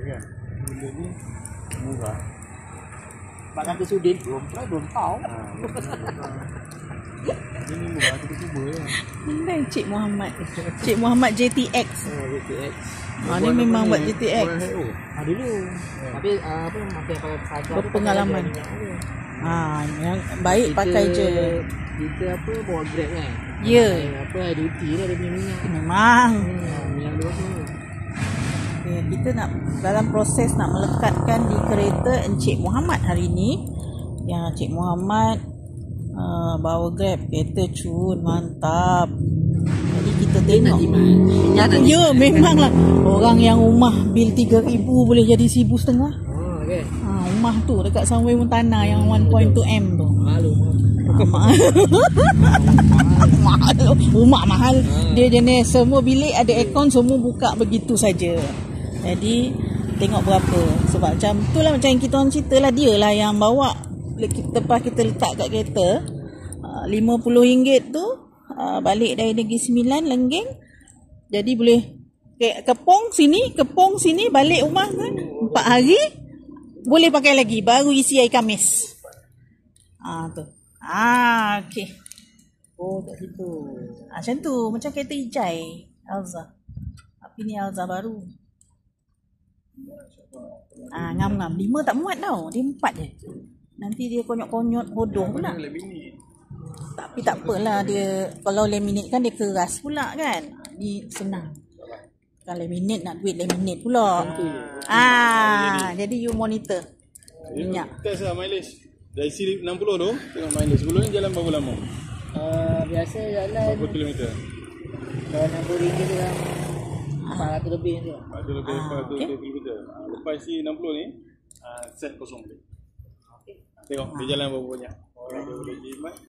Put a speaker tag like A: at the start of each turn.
A: kan. Benda ni murah. Pak kata Sudin belum tahu. Ini murah cuba ya.
B: Ini Cik Muhammad. Cik Muhammad JTX.
A: JTX.
B: Ni memang buat JTX.
A: Dulu. Tapi apa makin pakai
B: berpengalaman. Yang baik pakai je.
A: Kita apa bawa Grab kan.
B: Ya.
A: Apa duty lah dia punya minyak.
B: Memang.
A: Minyak luar tu.
B: Kita nak dalam proses nak melekatkan di kereta Encik Muhammad hari ni. Yang Encik Muhammad bawa Grab kereta cun mantap. Jadi kita tengok. Ya memanglah orang yang rumah bil 3,000 boleh jadi 1,500.
A: Okay.
B: Rumah tu dekat Sunway Montana yang 1.2 M tu. Mahal. Rumah mahal. Dia jenis semua bilik ada aircon, semua buka begitu saja. Jadi tengok berapa. Sebab macam tu lah, macam yang kita orang cerita lah, dia lah yang bawa lepas kita letak kat kereta. RM50 tu balik dari Negeri Sembilan Lenggeng. Jadi boleh kepong sini balik rumah kan 4 hari boleh pakai lagi, baru isi air Khamis. Tu. Okey.
A: Tak situ.
B: Macam tu, macam kereta Ijai Alza. Tapi ni Alza baru. Ngam-ngam. 5 tak muat tau. Dia 4 je. Nanti dia konyot-konyot bodoh pula. Tapi tak apalah, dia kalau laminate kan dia keras pula kan. Ni senang. Kalau laminate nak duit laminate pula. Jadi you monitor minyak.
C: Test lah mileage. Dari isi 60 tu, tengok mileage. Sebelum ni jalan berapa lama?
A: Biasa jalan
C: berapa kilometer?
A: Kalau RM60 dalam 400 lebih tu.
C: 400 lebih, 400 kilometer. Lepas isi 60 ni, set kosong balik. Tengok dia jalan berapa banyak. Orang dia boleh jimat.